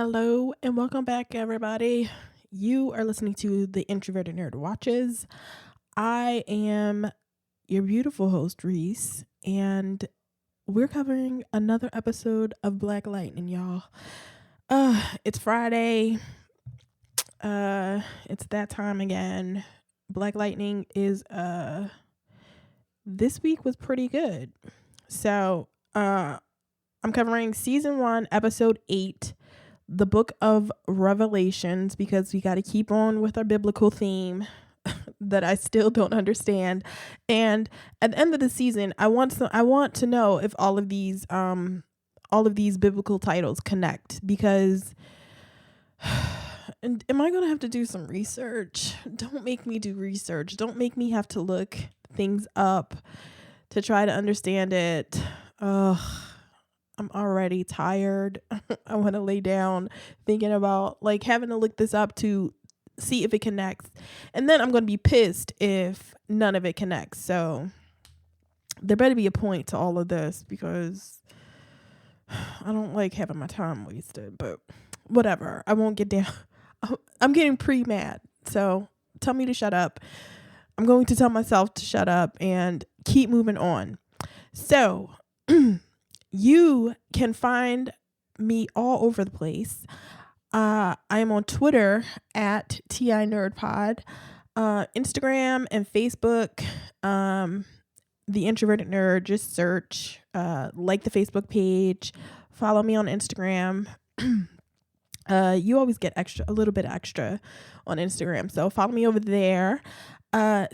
Hello and welcome back, everybody. You are listening to the Introverted Nerd Watches. I am your beautiful host, Reese, and we're covering another episode of Black Lightning, y'all. It's Friday. It's that time again. Black Lightning is this week was pretty good. So, I'm covering season 1, episode 8. The book of Revelations, because we got to keep on with our biblical theme that I still don't understand. And at the end of the season, I want to know if all of these biblical titles connect, because and am I going to have to do some research? Don't make me do research. Don't make me have to look things up to try to understand it. I'm already tired. I want to lay down thinking about having to look this up to see if it connects. And then I'm going to be pissed if none of it connects. So there better be a point to all of this, because I don't like having my time wasted, but whatever. I won't get down. I'm getting pre-mad. So tell me to shut up. I'm going to tell myself to shut up and keep moving on. So you can find me all over the place. I am on Twitter at theintrovertednerd, Instagram and Facebook, The Introverted Nerd. Just search, like the Facebook page, follow me on Instagram. You always get a little bit extra on Instagram, so follow me over there.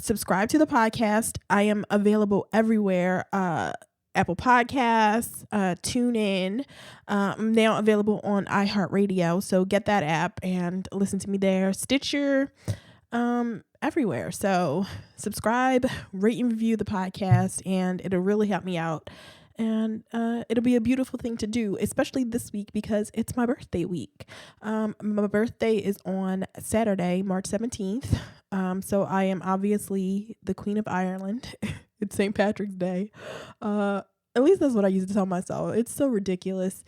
Subscribe to the podcast. I am available everywhere. Apple Podcasts, TuneIn. I'm now available on iHeartRadio, so get that app and listen to me there. Stitcher, everywhere. So subscribe, rate and review the podcast, and it'll really help me out. And it'll be a beautiful thing to do, especially this week because it's my birthday week. My birthday is on Saturday, March 17th. So I am obviously the Queen of Ireland. It's St. Patrick's Day. At least that's what I used to tell myself. It's so ridiculous.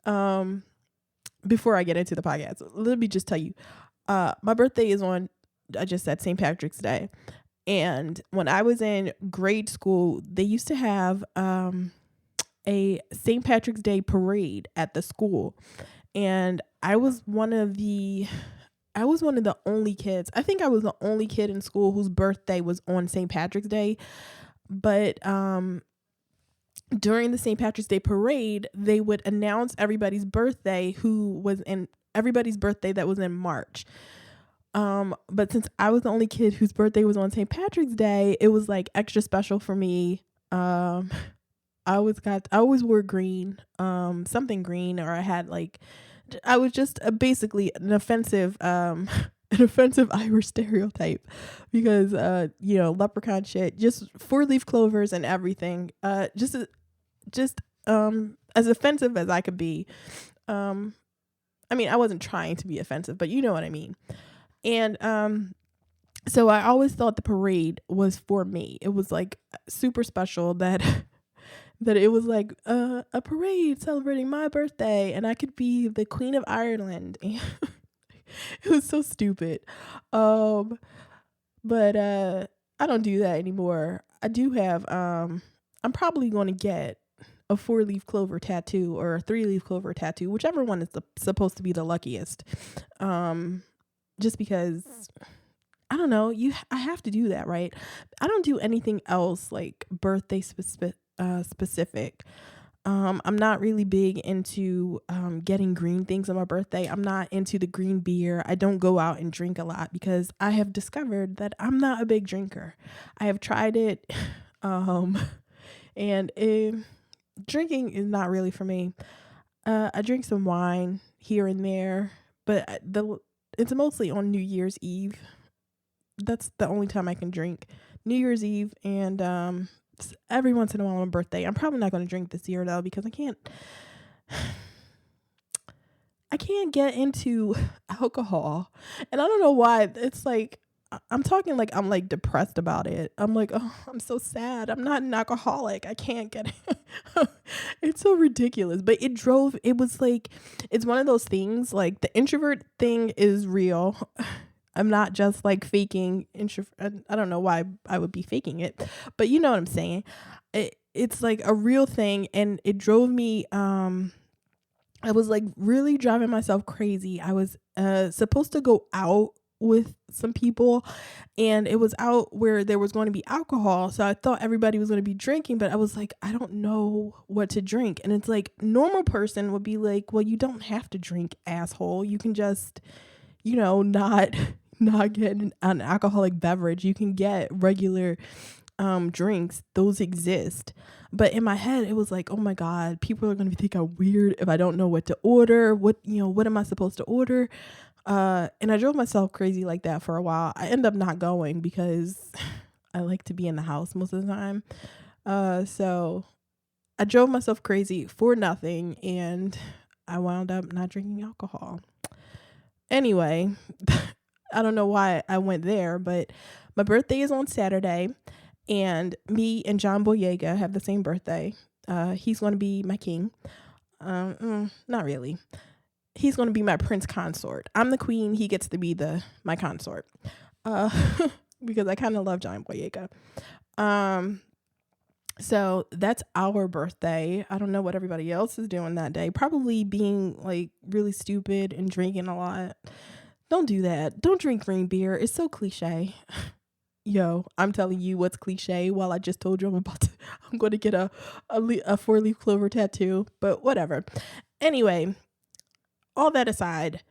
Before I get into the podcast, let me just tell you, my birthday is on, I just said, St. Patrick's Day. And when I was in grade school, they used to have a St. Patrick's Day parade at the school. And I was one of the only kids. I think I was the only kid in school whose birthday was on St. Patrick's Day. But during the St. Patrick's Day parade, they would announce everybody's birthday that was in March. But since I was the only kid whose birthday was on St. Patrick's Day, it was extra special for me. I always wore green, something green, or I had I was just basically an offensive Irish stereotype, because leprechaun shit, just 4-leaf clovers and everything, just as offensive as I could be. I mean, I wasn't trying to be offensive, but you know what I mean. And so I always thought the parade was for me. It was super special that it was a parade celebrating my birthday, and I could be the Queen of Ireland. It was so stupid. But I don't do that anymore. I do have I'm probably going to get a 4-leaf clover tattoo or a 3-leaf clover tattoo, whichever one is supposed to be the luckiest. Just because, I don't know, I have to do that, right? I don't do anything else birthday specific. I'm not really big into getting green things on my birthday. I'm not into the green beer. I don't go out and drink a lot because I have discovered that I'm not a big drinker. I have tried it, and drinking is not really for me. I drink some wine here and there, but it's mostly on New Year's Eve. That's the only time I can drink. New Year's Eve, and every once in a while on my birthday. I'm probably not going to drink this year though, because I can't get into alcohol, and I don't know why. It's I'm talking like I'm like depressed about it. I'm like, oh, I'm so sad. I'm not an alcoholic. I can't get it. It's so ridiculous. But it was like, it's one of those things, like the introvert thing is real. I'm not just like faking introvert. I don't know why I would be faking it, but you know what I'm saying. It's like a real thing, and it drove me. I was like really driving myself crazy. I was supposed to go out with some people, and it was out where there was going to be alcohol. So I thought everybody was going to be drinking, but I was like, I don't know what to drink. And it's like, normal person would be like, well, you don't have to drink, asshole. You can just, not get an alcoholic beverage. You can get regular drinks. Those exist. But in my head, it was like, oh my God, people are going to think I'm weird if I don't know what to order. What am I supposed to order? And I drove myself crazy like that for a while. I end up not going because I like to be in the house most of the time. So I drove myself crazy for nothing, and I wound up not drinking alcohol. Anyway, I don't know why I went there, but my birthday is on Saturday, and me and John Boyega have the same birthday. He's going to be my king. Not really. He's going to be my prince consort. I'm the queen. He gets to be my consort. Because I kind of love John Boyega. So that's our birthday. I don't know what everybody else is doing that day. Probably being like really stupid and drinking a lot. Don't do that. Don't drink green beer. It's so cliche. Yo, I'm telling you what's cliche while I just told you I'm going to get a 4-leaf clover tattoo, but whatever. Anyway, all that aside,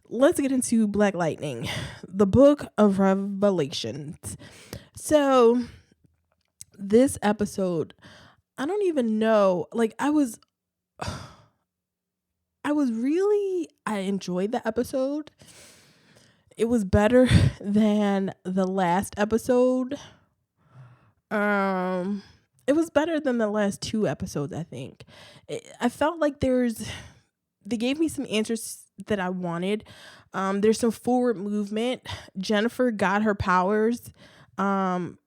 let's get into Black Lightning, the book of Revelations. So this episode, I don't even know, like I enjoyed the episode. It was better than the last episode. It was better than the last 2 episodes, I think. I felt like they gave me some answers that I wanted. There's some forward movement. Jennifer got her powers in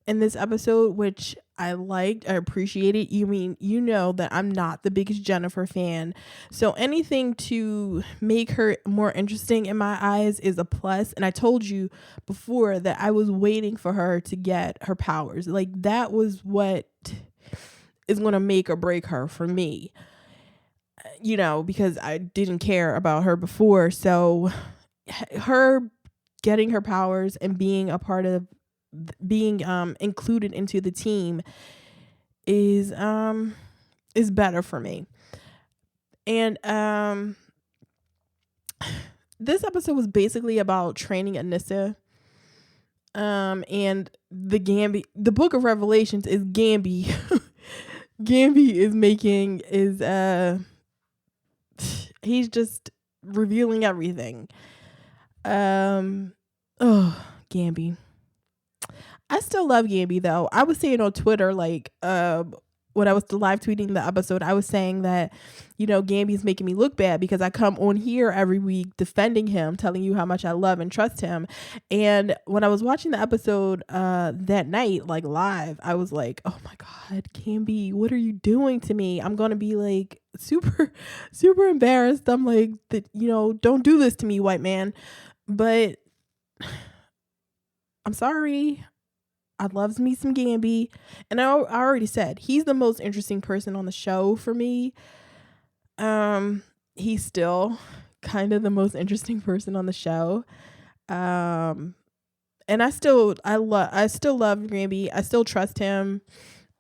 this episode, which I liked. I appreciated. You know that I'm not the biggest Jennifer fan. So anything to make her more interesting in my eyes is a plus. And I told you before that I was waiting for her to get her powers. Like that was what is going to make or break her for me. Because I didn't care about her before. So her getting her powers and being a part of being included into the team is better for me. And this episode was basically about training Anissa. And the Gambi, the book of Revelations is Gambi. Gambi he's just revealing everything. Gambi. I still love Gambi though. I was saying on Twitter, like, when I was live tweeting the episode, I was saying that, Gambi's making me look bad because I come on here every week defending him, telling you how much I love and trust him. And when I was watching the episode that night, like live, I was like, oh my God, Gambi, what are you doing to me? I'm going to be like super, super embarrassed. I'm like, don't do this to me, white man. But I'm sorry. I loves me some Gambi. And I already said, he's the most interesting person on the show for me. He's still kind of the most interesting person on the show. And I still love Gambi. I still trust him.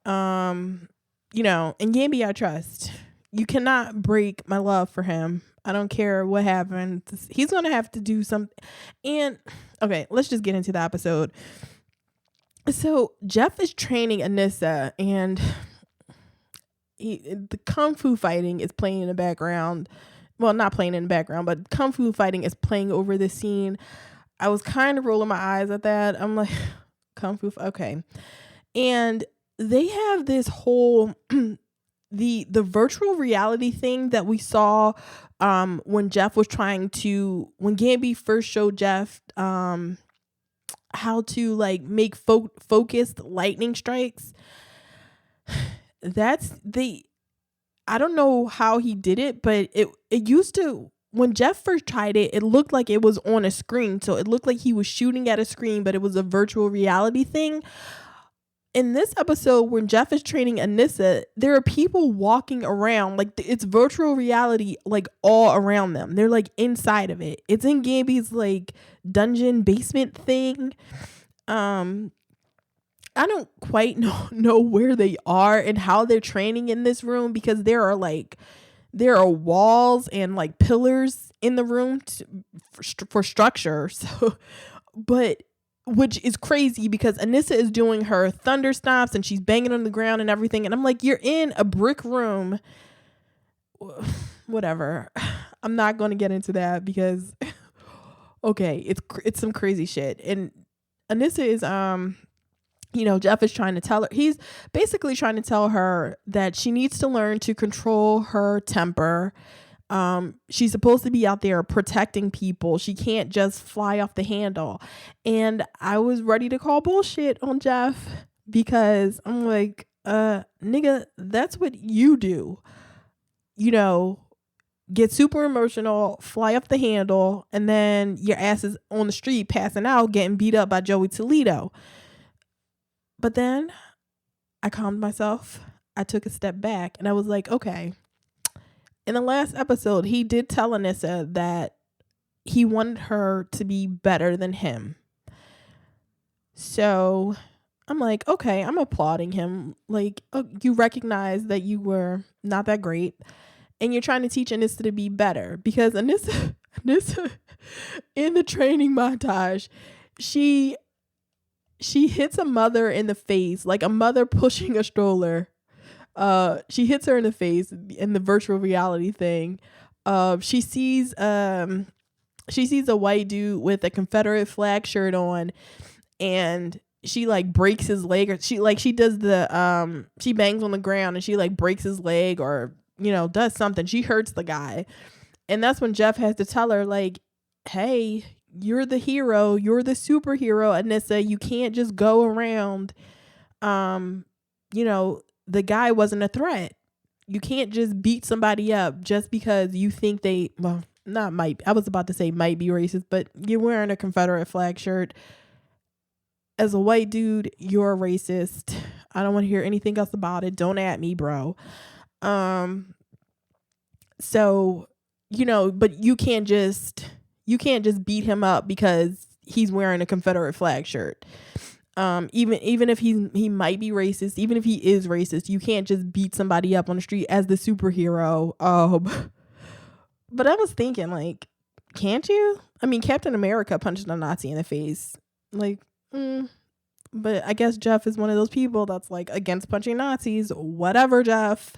And Gambi I trust. You cannot break my love for him. I don't care what happens. He's going to have to do something. And okay, let's just get into the episode. So Jeff is training Anissa, and the kung fu fighting is playing in the background. Well, not playing in the background, but kung fu fighting is playing over the scene. I was kind of rolling my eyes at that. I'm like, kung fu, okay. And they have this whole the virtual reality thing that we saw when Gambi first showed Jeff how to like make focused lightning strikes. I don't know how he did it, but it used to, when Jeff first tried it, it looked like it was on a screen. So it looked like he was shooting at a screen, but it was a virtual reality thing. In this episode, when Jeff is training Anissa, there are people walking around, like it's virtual reality, like all around them. They're like inside of it. It's in Gambi's like dungeon basement thing. I don't quite know where they are and how they're training in this room, because there are walls and like pillars in the room for structure. So, but which is crazy because Anissa is doing her thunder stomps and she's banging on the ground and everything. And I'm like, you're in a brick room. Whatever. I'm not going to get into that because, okay, it's some crazy shit. And Anissa is, Jeff is trying to tell her, he's basically trying to tell her that she needs to learn to control her temper. She's supposed to be out there protecting people. She can't just fly off the handle. And I was ready to call bullshit on Jeff because I'm like, nigga, that's what you do. Get super emotional, fly off the handle, and then your ass is on the street passing out, getting beat up by Joey Toledo. But then I calmed myself. I took a step back and I was like, okay. In the last episode, he did tell Anissa that he wanted her to be better than him. So I'm like, okay, I'm applauding him. Like, you recognize that you were not that great and you're trying to teach Anissa to be better, because Anissa in the training montage, she hits a mother in the face, like a mother pushing a stroller. She hits her in the face in the virtual reality thing. She sees a white dude with a Confederate flag shirt on, and she like breaks his leg, or she does the she bangs on the ground and she like breaks his leg, or does something. She hurts the guy, and that's when Jeff has to tell her like, hey, you're the hero, you're the superhero, Anissa. You can't just go around the guy wasn't a threat. You can't just beat somebody up just because you think I was about to say might be racist, but you're wearing a Confederate flag shirt. As a white dude, you're a racist. I don't want to hear anything else about it. Don't at me, bro. So, but you can't just beat him up because he's wearing a Confederate flag shirt. Even if he might be racist, even if he is racist, you can't just beat somebody up on the street as the superhero. But I was thinking, like, can't you? I mean, Captain America punched a Nazi in the face. Like, but I guess Jeff is one of those people that's like against punching Nazis. Whatever, Jeff.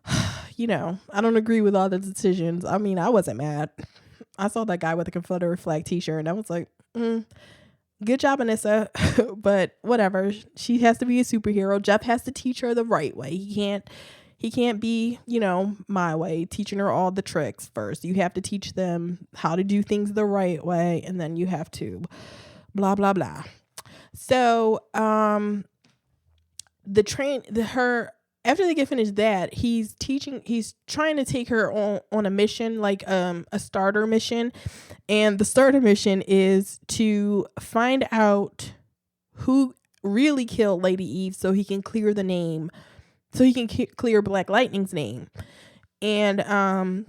I don't agree with all the decisions. I mean, I wasn't mad. I saw that guy with a Confederate flag t-shirt and I was like, good job, Anissa. But whatever. She has to be a superhero. Jeff has to teach her the right way. He can't be, my way, teaching her all the tricks first. You have to teach them how to do things the right way, and then you have to blah blah blah. So after they get finished that, he's trying to take her on a mission, like a starter mission. And the starter mission is to find out who really killed Lady Eve so he can clear the name, so he can clear Black Lightning's name. And,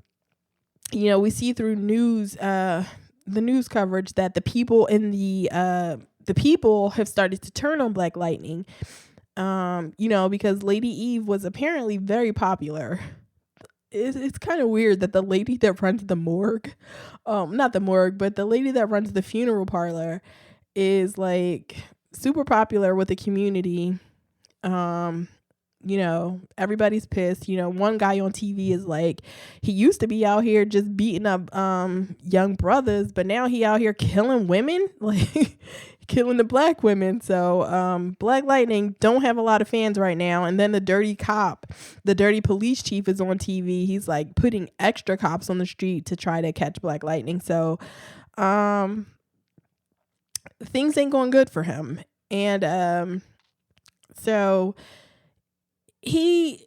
we see through the news coverage that the people the people have started to turn on Black Lightning. Because Lady Eve was apparently very popular. It's kind of weird that the lady that runs the morgue, not the morgue, but the lady that runs the funeral parlor is like super popular with the community. Everybody's pissed. One guy on TV is like, he used to be out here just beating up young brothers, but now he out here killing women, like killing the black women. So Black Lightning don't have a lot of fans right now. And then the dirty police chief is on TV. He's like putting extra cops on the street to try to catch Black Lightning. So things ain't going good for him. And so he's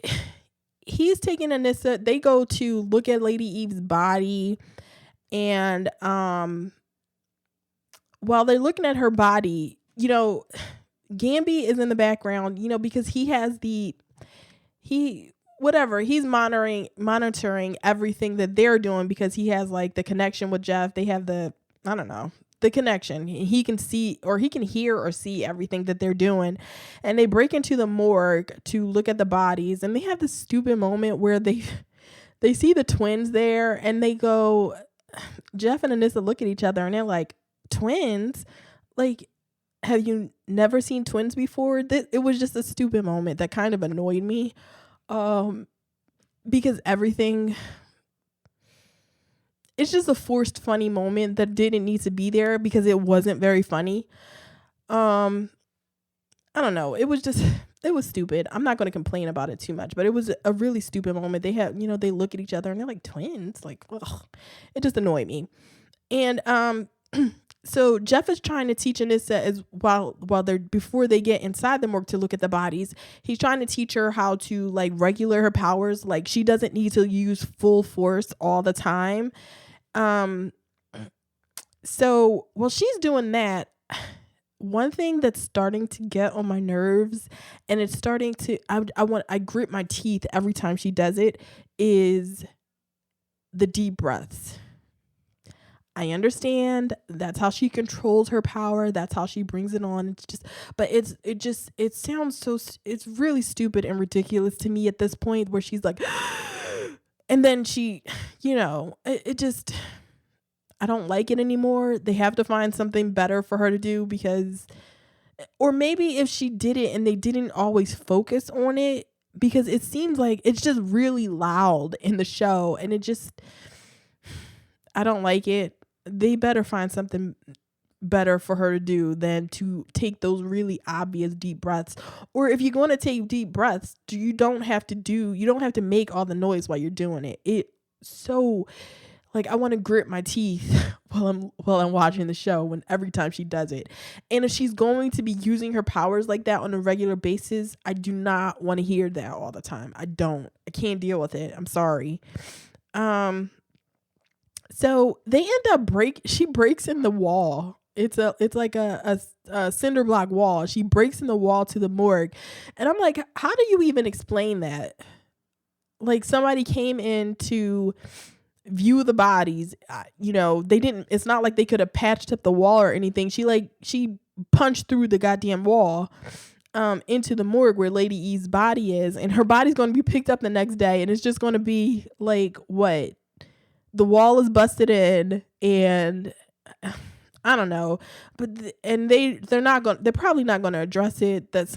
taking Anissa. They go to look at Lady Eve's body, and while they're looking at her body, Gambi is in the background, because he's monitoring everything that they're doing, because he has like the connection with Jeff. They have the connection. He can see, or he can hear or see everything that they're doing. And they break into the morgue to look at the bodies, and they have this stupid moment where they see the twins there, and they go, Jeff and Anissa look at each other and they're like, twins? Like, have you never seen twins before? It was just a stupid moment that kind of annoyed me. Because everything, it's just a forced funny moment that didn't need to be there, because it wasn't very funny. I don't know. It was stupid. I'm not going to complain about it too much, but it was a really stupid moment. They have, they look at each other and they're like, twins? Like, ugh. It just annoyed me. And, so Jeff is trying to teach Anissa before they get inside the morgue to look at the bodies. He's trying to teach her how to like regulate her powers. Like, she doesn't need to use full force all the time. So while she's doing that, one thing that's starting to get on my nerves, and it's starting to, I grip my teeth every time she does it, is the deep breaths. I understand that's how she controls her power. That's how she brings it on. It's just, but it sounds so, it's really stupid and ridiculous to me at this point, where she's like, and then she, it just, I don't like it anymore. They have to find something better for her to do, because, or maybe if she did it and they didn't always focus on it, because it seems like it's just really loud in the show, and it just, I don't like it. They better find something better for her to do than to take those really obvious deep breaths. Or if you're going to take deep breaths, you don't have to make all the noise while you're doing it. It so, like, I want to grit my teeth while I'm watching the show every time she does it. And if she's going to be using her powers like that on a regular basis, I do not want to hear that all the time. I can't deal with it. I'm sorry. So they end up she breaks in the wall. It's like a cinder block wall. She breaks in the wall to the morgue. And I'm like, how do you even explain that? Like, somebody came in to view the bodies. It's not like they could have patched up the wall or anything. She punched through the goddamn wall into the morgue where Lady Eve's body is. And her body's going to be picked up the next day. And it's just going to be like, what? The wall is busted in, and I don't know, but they're probably not going to address it. That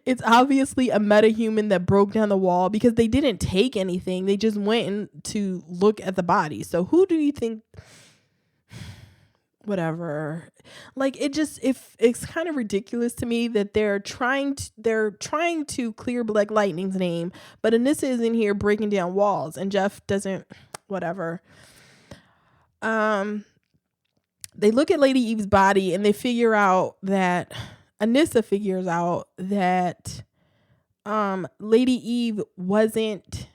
it's obviously a metahuman that broke down the wall, because they didn't take anything. They just went in to look at the body. So who do you think? Whatever. Like, it's kind of ridiculous to me that they're trying to clear Black Lightning's name, but Anissa is in here breaking down walls, and Jeff doesn't. Whatever. They look at Lady Eve's body, and they figure out that Anissa figures out that Lady Eve wasn't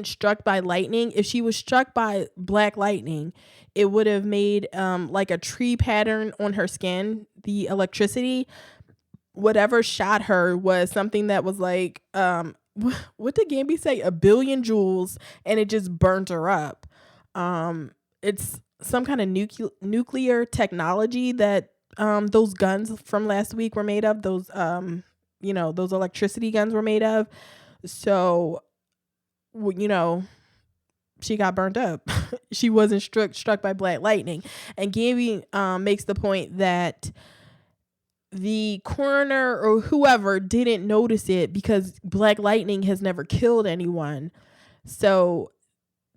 struck by lightning. If she was struck by Black Lightning, it would have made like a tree pattern on her skin. The electricity, whatever shot her, was something that was like what did Gambi say? 1 billion joules, and it just burnt her up. It's some kind of nuclear technology that those guns from last week were made of. Those those electricity guns were made of. So, she got burnt up. She wasn't struck by Black Lightning. And Gambi makes the point that the coroner or whoever didn't notice it because Black Lightning has never killed anyone. So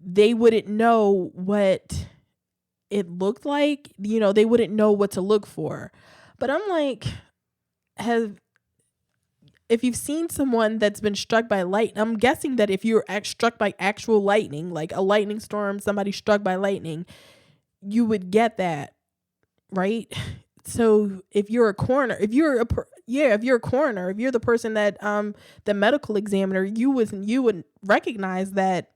they wouldn't know what it looked like. They wouldn't know what to look for. But I'm like, if you've seen someone that's been struck by lightning, I'm guessing that if you're struck by actual lightning, like a lightning storm, somebody struck by lightning, you would get that. right? So if you're a coroner, if you're a coroner, if you're the person that the medical examiner, you would recognize that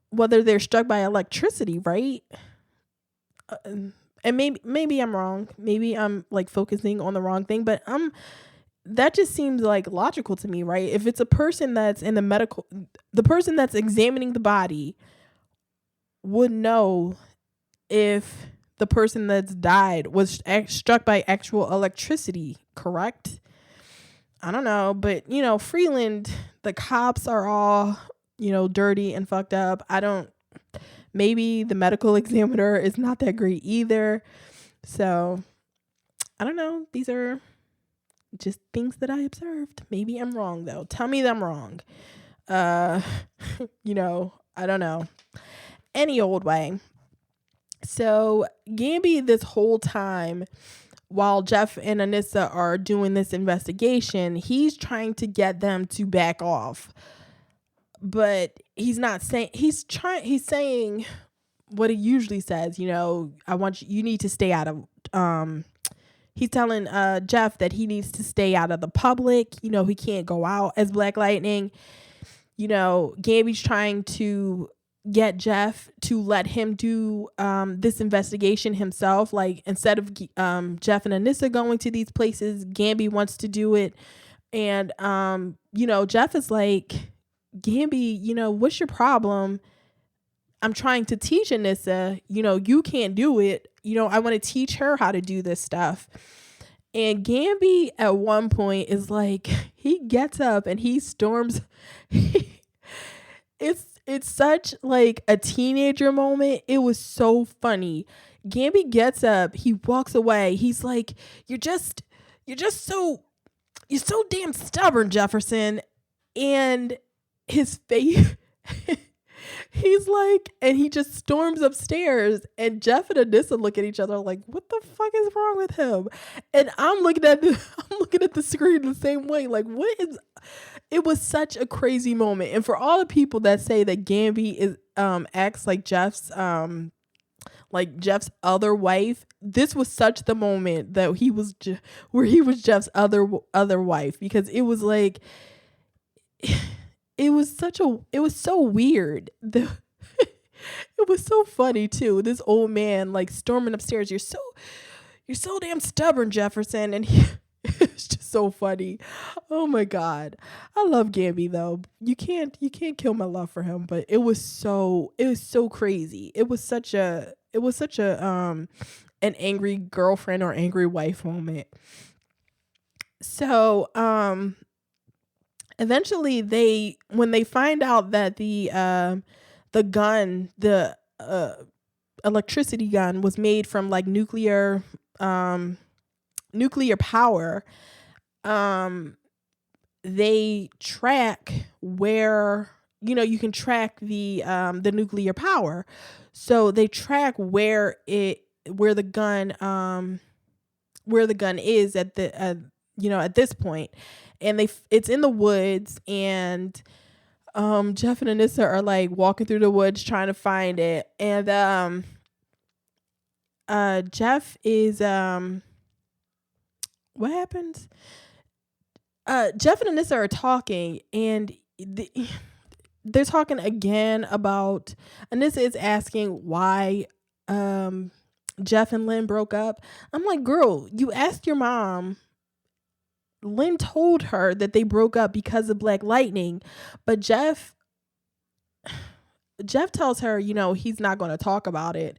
whether they're struck by electricity, right? And maybe I'm wrong. Maybe I'm like focusing on the wrong thing, but that just seems like logical to me, right? If it's a person that's in the person that's examining the body would know if the person that's died was struck by actual electricity, correct? I don't know, but Freeland, the cops are all, dirty and fucked up. Maybe the medical examiner is not that great either. So I don't know. These are just things that I observed. Maybe I'm wrong though. Tell me that I'm wrong. I don't know. Any old way. So Gambi, this whole time while Jeff and Anissa are doing this investigation, he's trying to get them to back off. But he's not saying, he's saying what he usually says, you need to stay out of, he's telling Jeff that he needs to stay out of the public. He can't go out as Black Lightning. Gambi's trying to get Jeff to let him do this investigation himself. Like, instead of Jeff and Anissa going to these places, Gambi wants to do it. And, Jeff is like, Gambi, what's your problem? I'm trying to teach Anissa, you can't do it. I want to teach her how to do this stuff. And Gambi at one point is like, he gets up and he storms. It's such like a teenager moment. It was so funny. Gambi gets up, he walks away. He's like, you're so damn stubborn, Jefferson. And his face, he's like, and he just storms upstairs, and Jeff and Anissa look at each other like, what the fuck is wrong with him? And I'm looking at the screen the same way. Like, it was such a crazy moment. And for all the people that say that Gambi is acts like Jeff's other wife, this was such the moment that where he was Jeff's other wife, because it was like, it was so weird. It was so funny too. This old man like storming upstairs. You're so damn stubborn, Jefferson. And it's just so funny. Oh my God. I love Gambi though. You can't kill my love for him, but it was so crazy. It was such a an angry girlfriend or angry wife moment. So, eventually when they find out that the gun, the electricity gun, was made from like nuclear power, they track where, you can track the nuclear power. So they track where the gun is at this point. And it's in the woods, and Jeff and Anissa are like walking through the woods trying to find it. And Jeff is what happens? Jeff and Anissa are talking, and they're talking again about, Anissa is asking why Jeff and Lynn broke up. I'm like, girl, you asked your mom. Lynn told her that they broke up because of Black Lightning, but Jeff tells her, he's not going to talk about it.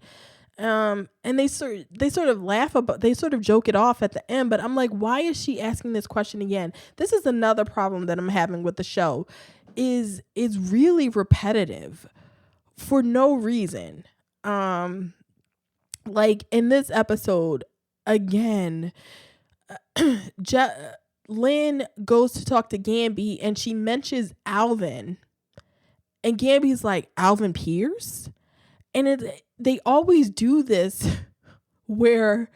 And they sort of laugh about, they sort of joke it off at the end, but I'm like, why is she asking this question again? This is another problem that I'm having with the show, is really repetitive for no reason. Like in this episode, again, Lynn goes to talk to Gambi, and she mentions Alvin, and Gambi's like, Alvin Pierce? And they always do this where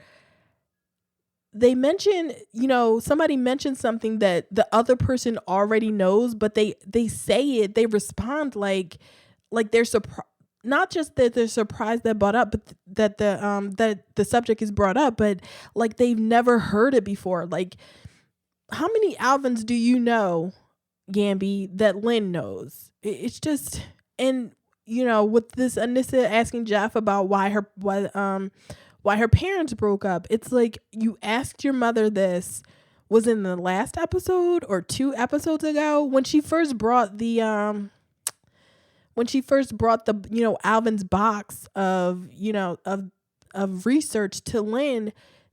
they mention, somebody mentions something that the other person already knows, but they say it, they respond like they're surprised. not just that they're surprised that brought up, but that the subject is brought up, but like they've never heard it before. Like, how many Alvins do you know, Gambi, that Lynn knows? It's just, and with this Anissa asking Jeff about why her parents broke up. It's like, you asked your mother this, was in the last episode or 2 episodes ago, when she first brought the Alvin's box of research to Lynn.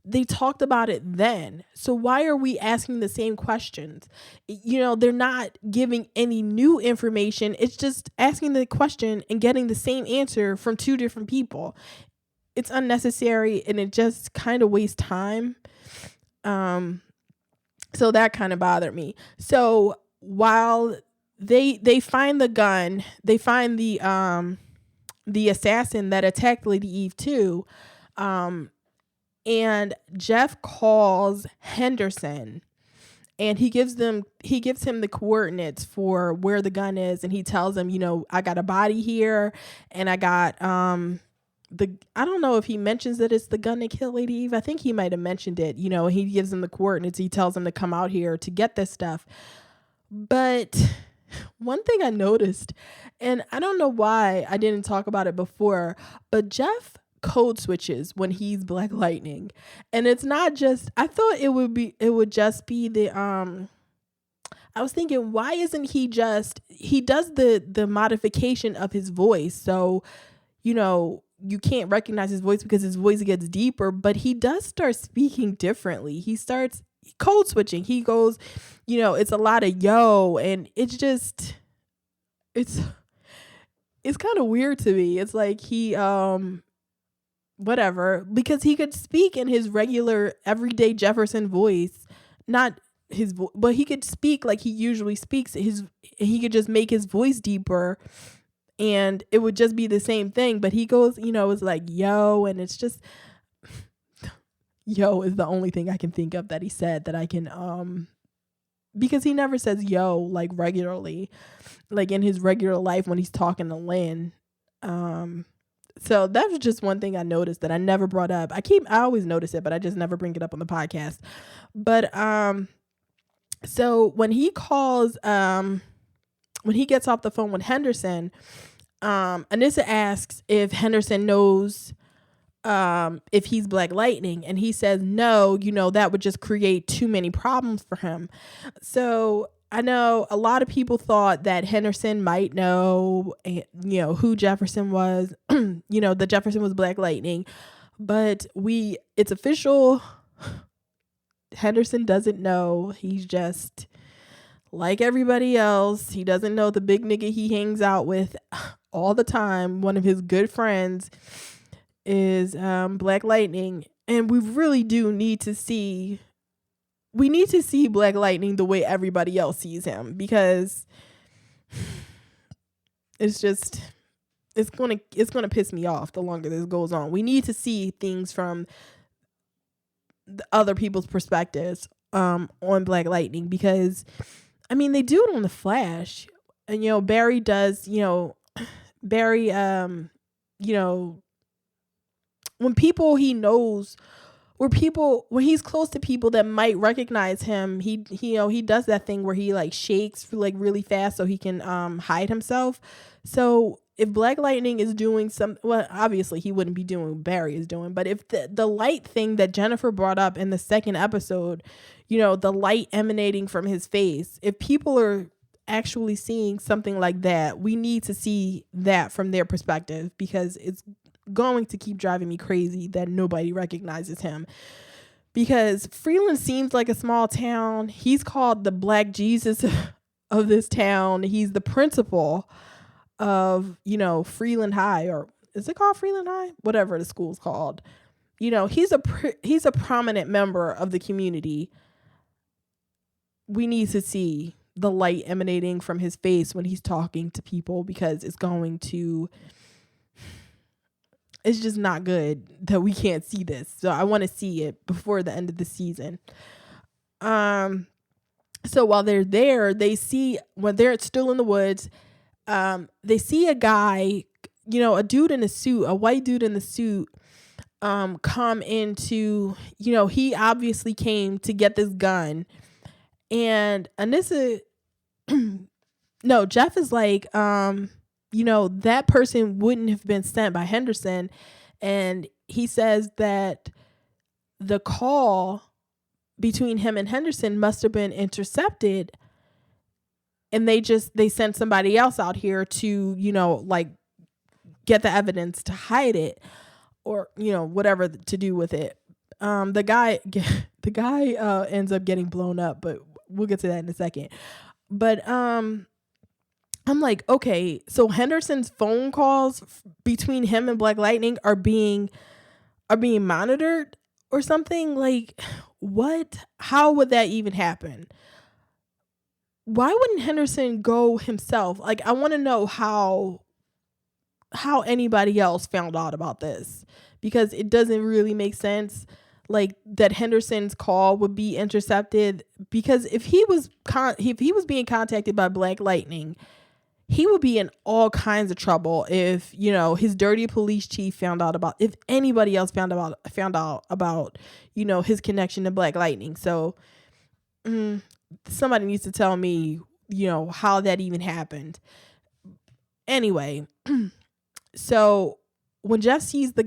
They talked about it then. So why are we asking the same questions? They're not giving any new information. It's just asking the question and getting the same answer from 2 different people. It's unnecessary, and it just kind of wastes time. So that kind of bothered me. So while they find the gun, they find the assassin that attacked Lady Eve too. And Jeff calls Henderson, and he gives him the coordinates for where the gun is, and he tells him, I got a body here, and I got I don't know if he mentions that it's the gun that killed Lady Eve. I think he might have mentioned it. He gives him the coordinates. He tells him to come out here to get this stuff. But one thing I noticed, and I don't know why I didn't talk about it before, but Jeff code switches when he's Black Lightning. And it's not just, I thought it would just be the I was thinking, why isn't he does the modification of his voice. So, you can't recognize his voice because his voice gets deeper, but he does start speaking differently. He starts code switching. He goes, it's a lot of yo, and it's kind of weird to me. It's like he whatever, because he could speak in his regular everyday Jefferson voice, not his but he could speak like he usually speaks. He could just make his voice deeper, and it would just be the same thing. But he goes, it's like yo, and it's just yo is the only thing I can think of that he said that I can because he never says yo like regularly, like in his regular life when he's talking to Lynn. So that was just one thing I noticed that I never brought up. I always notice it, but I just never bring it up on the podcast. But so when he calls, when he gets off the phone with Henderson, Anissa asks if Henderson knows if he's Black Lightning, and he says no, that would just create too many problems for him. So I know a lot of people thought that Henderson might know, who Jefferson was, that Jefferson was Black Lightning, but it's official. Henderson doesn't know. He's just like everybody else. He doesn't know the big nigga he hangs out with all the time. One of his good friends is Black Lightning, and we really do need to see. We need to see Black Lightning the way everybody else sees him, because it's gonna piss me off the longer this goes on. We need to see things from the other people's perspectives on Black Lightning, because they do it on the Flash, and Barry does. Barry when people he knows, when he's close to people that might recognize him, he does that thing where he like shakes like really fast so he can hide himself. So if Black Lightning is doing obviously he wouldn't be doing what Barry is doing, but if the light thing that Jennifer brought up in the second episode, the light emanating from his face, if people are actually seeing something like that, we need to see that from their perspective, because it's going to keep driving me crazy that nobody recognizes him. Because Freeland seems like a small town. He's called the Black Jesus of this town. He's the principal of, Freeland High, or is it called Freeland High? Whatever the school's called. He's a prominent member of the community. We need to see the light emanating from his face when he's talking to people, because it's just not good that we can't see this. So I want to see it before the end of the season. So while they're there, when they're still in the woods, they see a guy a dude in a suit, a white dude in the suit, come into, he obviously came to get this gun. And Anissa, no, Jeff is like, that person wouldn't have been sent by Henderson. And he says that the call between him and Henderson must have been intercepted. And they sent somebody else out here to, like get the evidence to hide it or, whatever to do with it. The guy ends up getting blown up, but we'll get to that in a second. But, I'm like, okay, so Henderson's phone calls between him and Black Lightning are being monitored or something. Like, what? How would that even happen? Why wouldn't Henderson go himself? Like, I want to know how anybody else found out about this, because it doesn't really make sense. Like, that Henderson's call would be intercepted, because if he was being contacted by Black Lightning, he would be in all kinds of trouble if, his dirty police chief found out about, if anybody else found out about, his connection to Black Lightning. So somebody needs to tell me, how that even happened. Anyway, so when Jeff sees the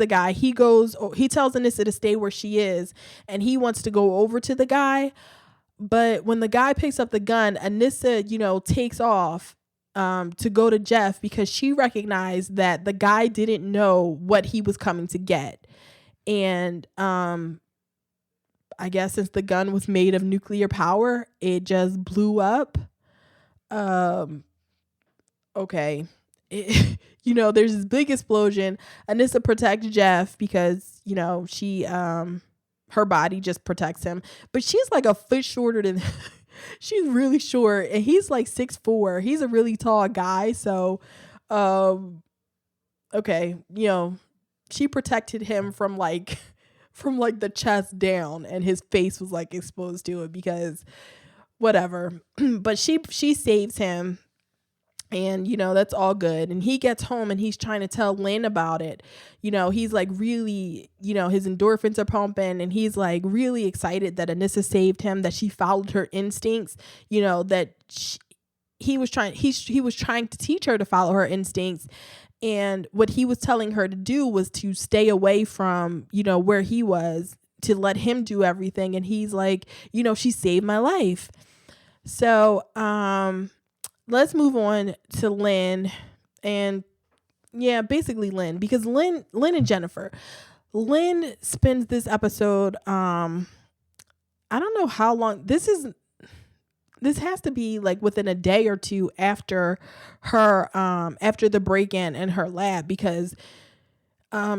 guy, he tells Anissa to stay where she is, and he wants to go over to the guy. But when the guy picks up the gun, Anissa, takes off to go to Jeff, because she recognized that the guy didn't know what he was coming to get. And I guess since the gun was made of nuclear power, it just blew up. Okay. There's this big explosion. Anissa protects Jeff because, she her body just protects him. But she's like a foot shorter than she's really short, and he's like 6'4". He's a really tall guy. So okay, she protected him from the chest down, and his face was like exposed to it, because whatever. But she saves him. And, that's all good. And he gets home and he's trying to tell Lynn about it. He's like really, his endorphins are pumping, and he's like really excited that Anissa saved him, that she followed her instincts, that he was trying to teach her to follow her instincts. And what he was telling her to do was to stay away from, where he was, to let him do everything. And he's like, she saved my life. So, let's move on to Lynn, and basically Lynn, because Lynn and Jennifer. Lynn spends this episode, I don't know how long this has to be, like within a day or two after her, after the break-in in her lab, because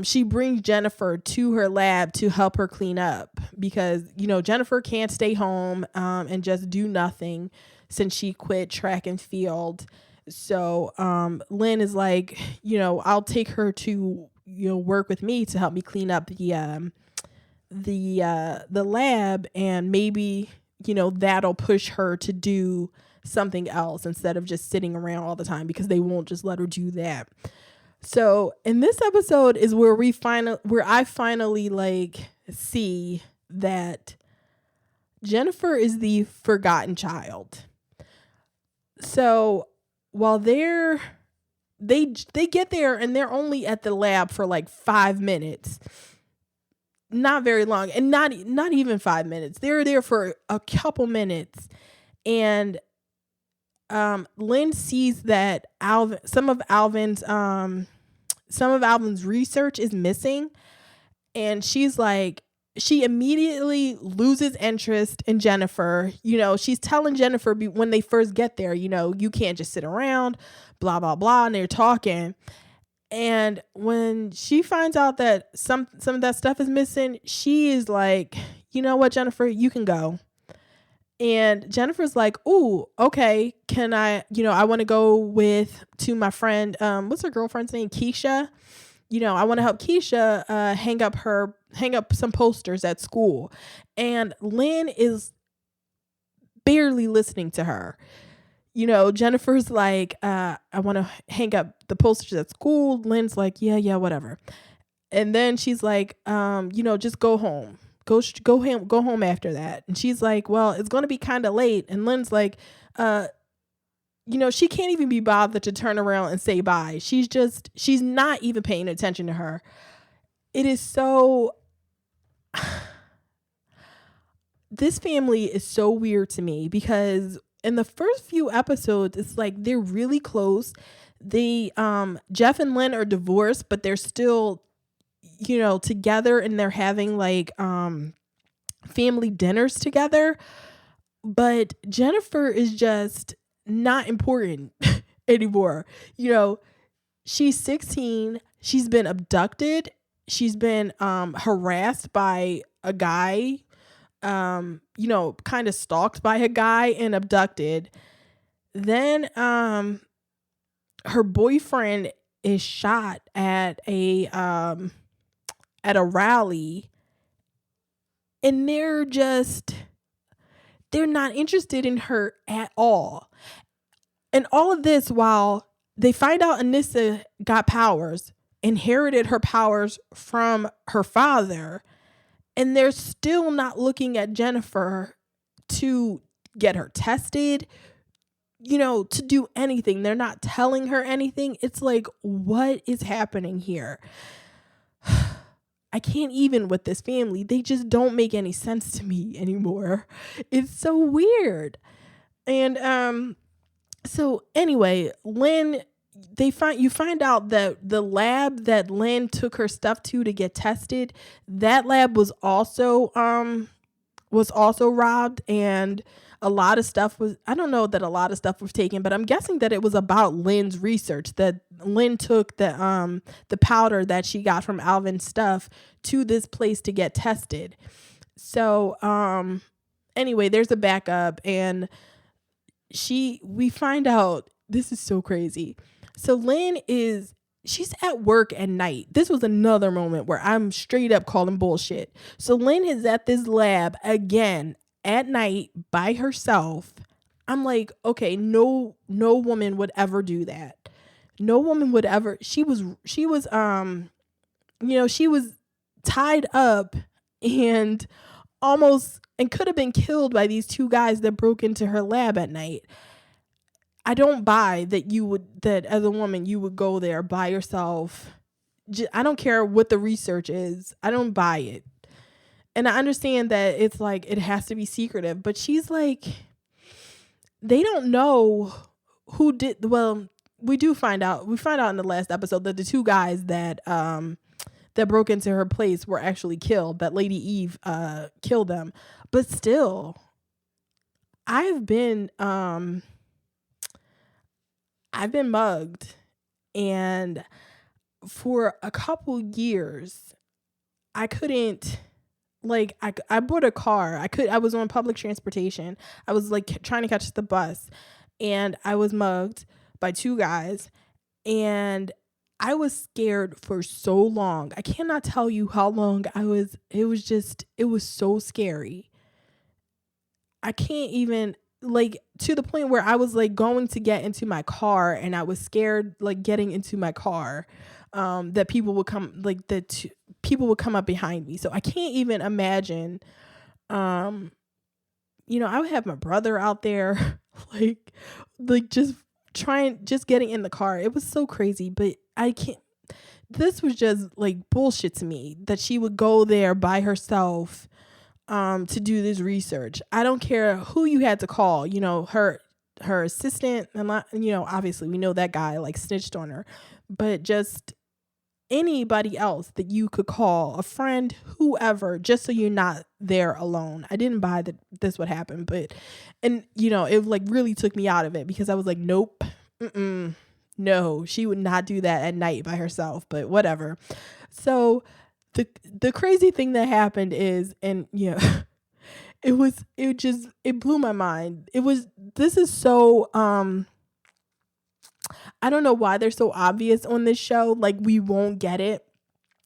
she brings Jennifer to her lab to help her clean up, because, Jennifer can't stay home and just do nothing since she quit track and field. So Lynn is like, I'll take her to, work with me to help me clean up the lab, and maybe, that'll push her to do something else instead of just sitting around all the time, because they won't just let her do that. So in this episode is where I finally like see that Jennifer is the forgotten child. So while they get there, and they're only at the lab for like 5 minutes, not very long, and not even 5 minutes. They're there for a couple minutes, and Lynn sees that some of Alvin's research is missing, and she immediately loses interest in Jennifer. She's telling Jennifer when they first get there, you can't just sit around, blah, blah, blah. And they're talking. And when she finds out that some of that stuff is missing, she is like, you know what, Jennifer, you can go. And Jennifer's like, ooh, okay. Can I want to go to my friend, what's her girlfriend's name? Keisha. I want to help Keisha hang up some posters at school. And Lynn is barely listening to her. Jennifer's like, I want to hang up the posters at school. Lynn's like, yeah, whatever. And then she's like, just go home. Go home after that. And she's like, well, it's going to be kind of late. And Lynn's like, she can't even be bothered to turn around and say bye. She's not even paying attention to her. It is so, this family is so weird to me because in the first few episodes, it's like they're really close. They, Jeff and Lynn are divorced, but they're still, together, and they're having like, family dinners together. But Jennifer is just not important anymore. She's 16. She's been abducted. She's been harassed by a guy, kind of stalked by a guy and abducted. Then her boyfriend is shot at a rally, and they're not interested in her at all. And all of this while they find out Anissa got powers, inherited her powers from her father, and they're still not looking at Jennifer to get her tested, to do anything. They're not telling her anything. It's like, what is happening here? I can't even with this family. They just don't make any sense to me anymore. It's so weird. And so anyway, Lynn, you find out that the lab that Lynn took her stuff to get tested, that lab was also robbed, and a lot of stuff was, I don't know that a lot of stuff was taken, but I'm guessing that it was about Lynn's research, that Lynn took the powder that she got from Alvin's stuff to this place to get tested. So anyway, there's a backup, and we find out, this is so crazy. So Lynn she's at work at night. This was another moment where I'm straight up calling bullshit. So Lynn is at this lab again at night by herself. I'm like, okay, no woman would ever do that. No woman would ever. She was tied up and could have been killed by these two guys that broke into her lab at night. I don't buy that as a woman, you would go there by yourself. I don't care what the research is. I don't buy it. And I understand that it's like, it has to be secretive, but she's like, they don't know who did. Well, we find out in the last episode that the two guys that broke into her place were actually killed, that Lady Eve killed them. But still, I've been mugged, and for a couple years I couldn't, like, I bought a car. I was on public transportation. I was like trying to catch the bus, and I was mugged by two guys, and I was scared for so long. I cannot tell you how long it was so scary. I can't even, like, to the point where I was like going to get into my car, and I was scared, like, getting into my car, that people would come, like, people would come up behind me. So I can't even imagine, I would have my brother out there, like just getting in the car. It was so crazy, but I can't, this was just like bullshit to me that she would go there by herself, to do this research. I don't care who you had to call, her assistant, and obviously we know that guy like snitched on her, but just anybody else that you could call, a friend, whoever, just so you're not there alone. I didn't buy that this would happen, but, and it like really took me out of it, because I was like, nope, no, she would not do that at night by herself, but whatever. So the crazy thing that happened is, and it blew my mind. This is so, I don't know why they're so obvious on this show. Like, we won't get it.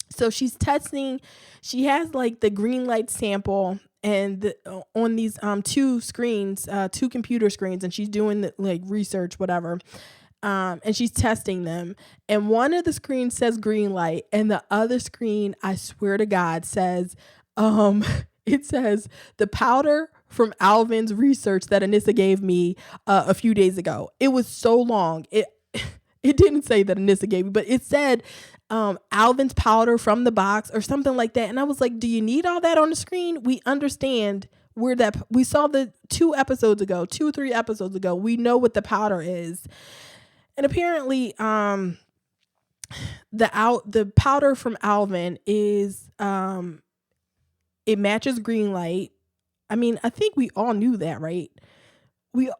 So she's testing. She has like the green light sample, and on these two screens, two computer screens, and she's doing the like research, whatever. And she's testing them. And one of the screens says green light, and the other screen, I swear to God, says, it says the powder from Alvin's research that Anissa gave me a few days ago. It was so long. It didn't say that Anissa gave me, but it said Alvin's powder from the box or something like that. And I was like, do you need all that on the screen? We understand where that, we saw the 2 or 3 episodes ago. We know what the powder is. And apparently, the powder from Alvin is, it matches green light. I mean, I think we all knew that, right? We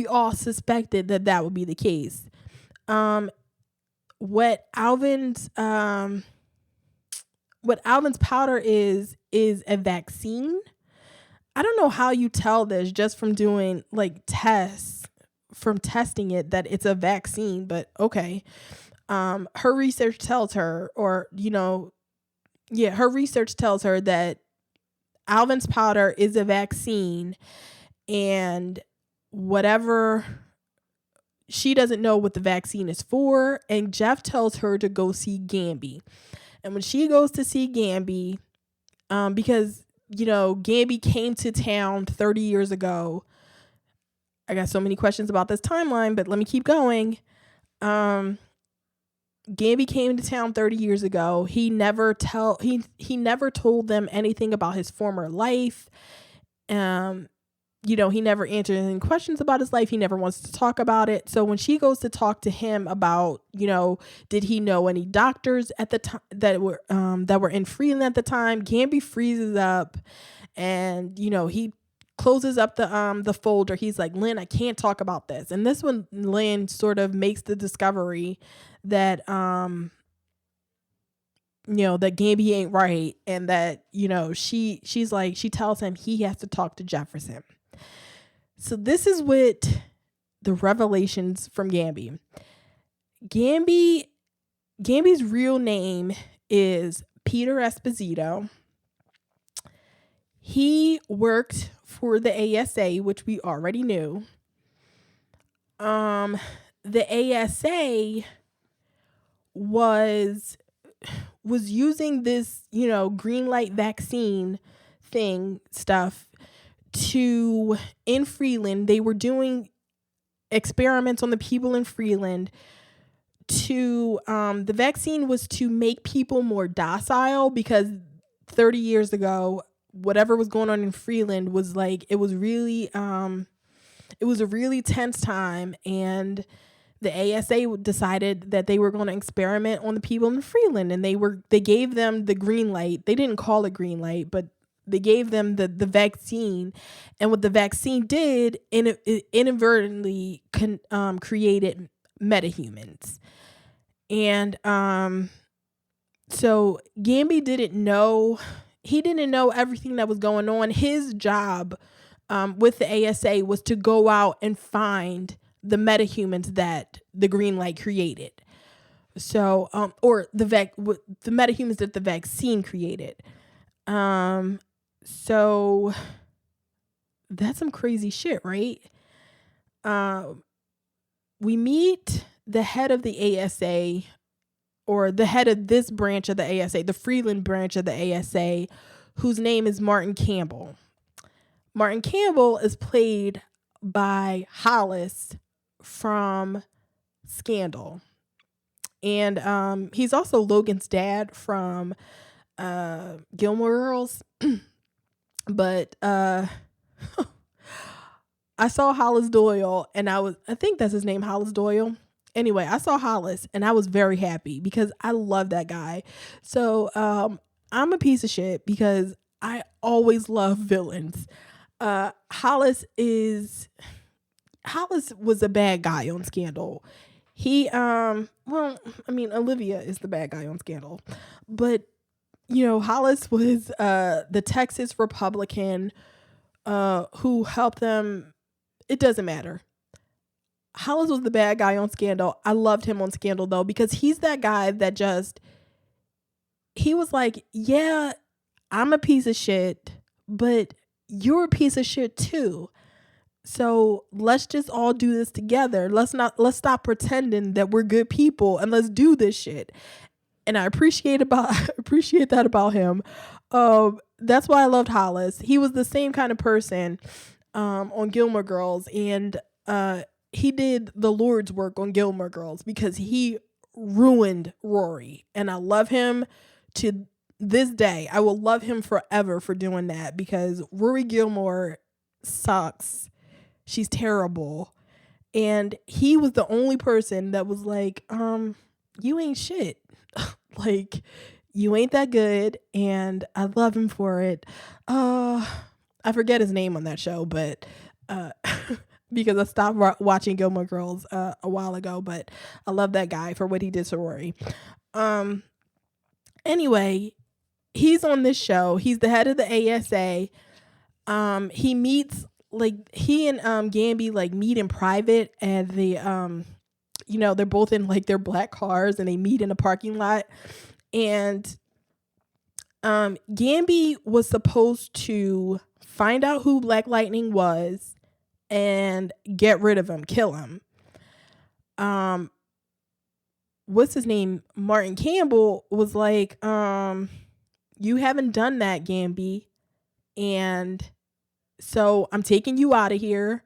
all suspected that would be the case. What Alvin's powder is a vaccine. I don't know how you tell this just from doing like tests, from testing it, that it's a vaccine, but okay. Her research tells her, her research tells her that Alvin's powder is a vaccine, and whatever, she doesn't know what the vaccine is for, and Jeff tells her to go see Gambi. And when she goes to see Gambi, because, Gambi came to town 30 years ago. I got so many questions about this timeline, but let me keep going. Gambi came to town 30 years ago. He never told them anything about his former life. He never answered any questions about his life. He never wants to talk about it. So when she goes to talk to him about, did he know any doctors at the time that were in Freeland at the time, Gambi freezes up, and he closes up the folder. He's like, Lynn, I can't talk about this. And this one, Lynn sort of makes the discovery that that Gambi ain't right, and that she's like, she tells him he has to talk to Jefferson. So this is what the revelations from Gambi. Gambi's real name is Peter Esposito. He worked for the ASA, which we already knew. The ASA was using this, green light vaccine stuff in Freeland. They were doing experiments on the people in Freeland the vaccine was to make people more docile, because 30 years ago, whatever was going on in Freeland was like, it was a really tense time, and the ASA decided that they were going to experiment on the people in Freeland, and they gave them the green light. They didn't call it green light, but they gave them the vaccine, and what the vaccine did, it inadvertently created metahumans. And so Gambi didn't know everything that was going on. His job with the ASA was to go out and find the metahumans that the green light created. So or the metahumans that the vaccine created. So that's some crazy shit, right? We meet the head of the ASA, or the head of this branch of the ASA, the Freeland branch of the ASA, whose name is Martin Campbell. Martin Campbell is played by Hollis from Scandal. And he's also Logan's dad from Gilmore Girls. But I saw Hollis Doyle, and I think that's his name, Hollis Doyle. Anyway, I saw Hollis, and I was very happy because I love that guy. So I'm a piece of shit because I always love villains. Hollis was a bad guy on Scandal. Olivia is the bad guy on Scandal, but Hollis was the Texas Republican who helped them. It doesn't matter. Hollis was the bad guy on Scandal. I loved him on Scandal though, because he's that guy that he was like, yeah, I'm a piece of shit, but you're a piece of shit too. So let's just all do this together. Let's stop pretending that we're good people and let's do this shit. And I appreciate that about him. That's why I loved Hollis. He was the same kind of person on Gilmore Girls, and he did the Lord's work on Gilmore Girls because he ruined Rory, and I love him to this day. I will love him forever for doing that because Rory Gilmore sucks. She's terrible. And he was the only person that was like, you ain't shit. Like, you ain't that good. And I love him for it. I forget his name on that show, but because I stopped watching Gilmore Girls a while ago, but I love that guy for what he did to Rory. Anyway, he's on this show. He's the head of the ASA. He meets, like, he and Gambi like meet in private at the they're both in like their black cars and they meet in a parking lot. And Gambi was supposed to find out who Black Lightning was and get rid of him, kill him. What's his name? Martin Campbell was like, you haven't done that, Gambi. And so I'm taking you out of here.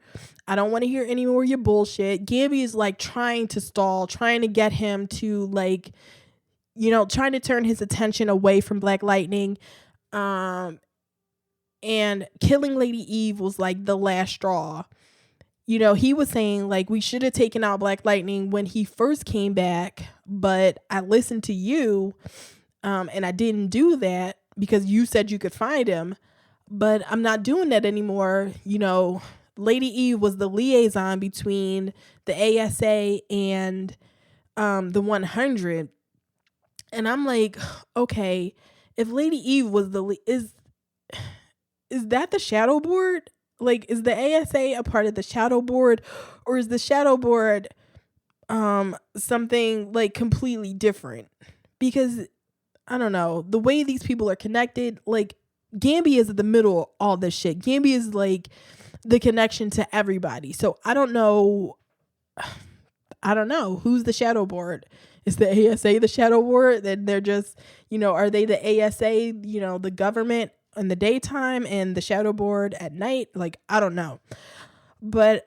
I don't want to hear any more of your bullshit. Gambi is like trying to stall, trying to get him to like, trying to turn his attention away from Black Lightning. And killing Lady Eve was like the last straw. He was saying like we should have taken out Black Lightning when he first came back, but I listened to you and I didn't do that because you said you could find him, but I'm not doing that anymore. Lady Eve was the liaison between the ASA and the 100. And I'm like, okay, if Lady Eve was is that the Shadow Board? Like, is the ASA a part of the Shadow Board, or is the Shadow Board something like completely different? Because I don't know, the way these people are connected, like Gambi is at the middle of all this shit. Gambi is like the connection to everybody. So I don't know who's the Shadow Board. Is the ASA the Shadow Board? Then they're just, are they the ASA, the government in the daytime and the Shadow Board at night? Like, I don't know. But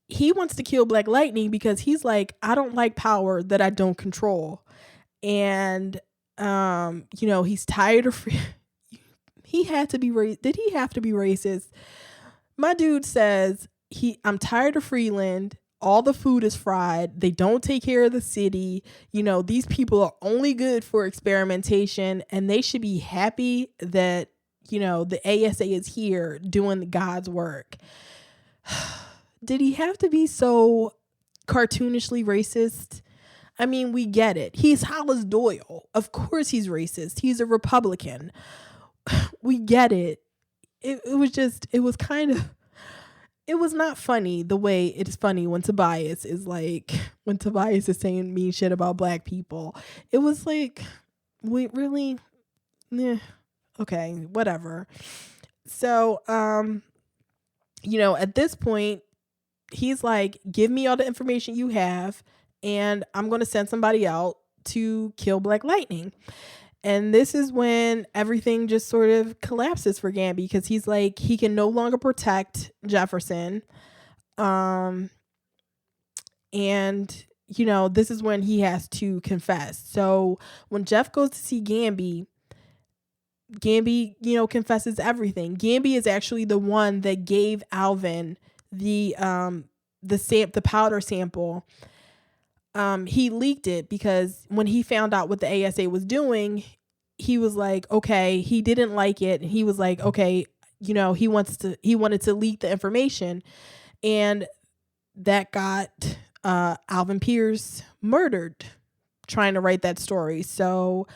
he wants to kill Black Lightning because he's like, I don't like power that I don't control. And he's tired of he had to be did he have to be racist? My dude says I'm tired of Freeland. All the food is fried. They don't take care of the city. These people are only good for experimentation, and they should be happy that, the ASA is here doing God's work. Did he have to be so cartoonishly racist? I mean, we get it. He's Hollis Doyle. Of course he's racist. He's a Republican. We get it. It was not funny the way it's funny when Tobias is saying mean shit about Black people. It was like, wait, really? Okay, whatever. So, at this point, he's like, give me all the information you have and I'm going to send somebody out to kill Black Lightning. And this is when everything just sort of collapses for Gambi because he's like, he can no longer protect Jefferson. And, this is when he has to confess. So when Jeff goes to see Gambi, confesses everything. Gambi is actually the one that gave Alvin the powder sample. He leaked it because when he found out what the ASA was doing, he was like, okay, he didn't like it. And he was like, okay, he wanted to leak the information, and that got Alvin Pierce murdered trying to write that story. So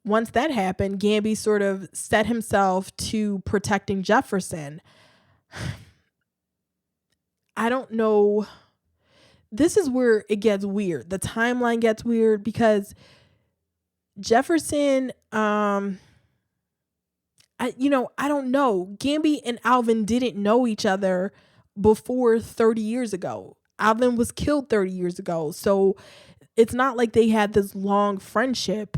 once that happened, Gambi sort of set himself to protecting Jefferson. I don't know. This is where it gets weird. The timeline gets weird because Jefferson, I I don't know. Gambi and Alvin didn't know each other before 30 years ago. Alvin was killed 30 years ago. So it's not like they had this long friendship.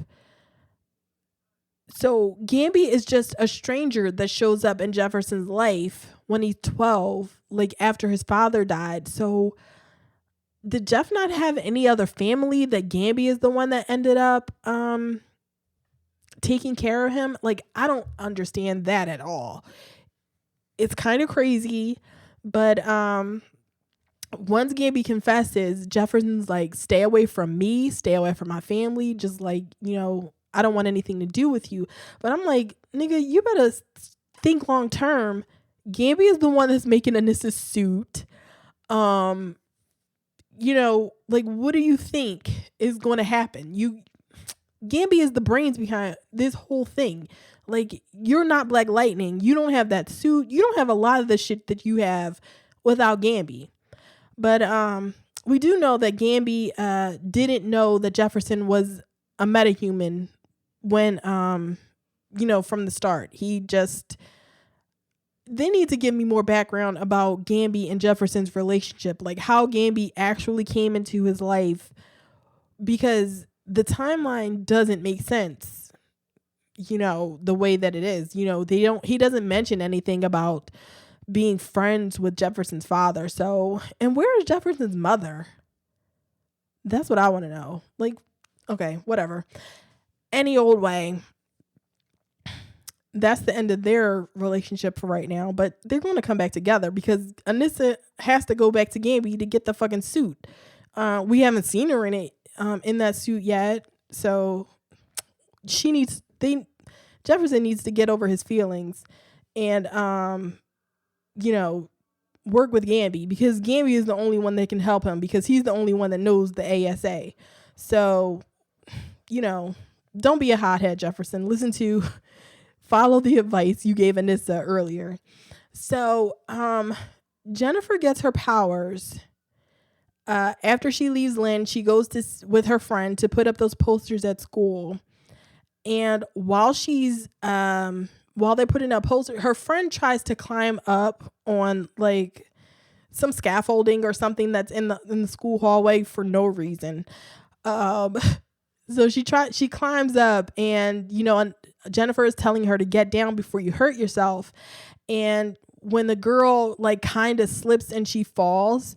So Gambi is just a stranger that shows up in Jefferson's life when he's 12, like after his father died. So did Jeff not have any other family that Gambi is the one that ended up taking care of him? Like, I don't understand that at all. It's kind of crazy, but once Gambi confesses, Jefferson's like, stay away from me, stay away from my family, just like, I don't want anything to do with you. But I'm like, nigga, you better think long term. Gambi is the one that's making Anissa's suit. Like, what do you think is going to happen? Gambi is the brains behind this whole thing. Like, you're not Black Lightning. You don't have that suit. You don't have a lot of the shit that you have without Gambi. But we do know that Gambi didn't know that Jefferson was a metahuman when, from the start. They need to give me more background about Gambi and Jefferson's relationship, like how Gambi actually came into his life, because the timeline doesn't make sense, the way that it is. He doesn't mention anything about being friends with Jefferson's father. So, and where is Jefferson's mother? That's what I want to know. Like, okay, whatever. Any old way. That's the end of their relationship for right now, but they're going to come back together because Anissa has to go back to Gambi to get the fucking suit. We haven't seen her in it, in that suit yet. So Jefferson needs to get over his feelings and, work with Gambi, because Gambi is the only one that can help him, because he's the only one that knows the ASA. So, don't be a hothead, Jefferson. Follow the advice you gave Anissa earlier. So, Jennifer gets her powers. After she leaves Lynn, she goes with her friend to put up those posters at school. And while they're putting up posters, her friend tries to climb up on like some scaffolding or something that's in the school hallway for no reason. So she climbs up, and Jennifer is telling her to get down before you hurt yourself. And when the girl like kind of slips and she falls,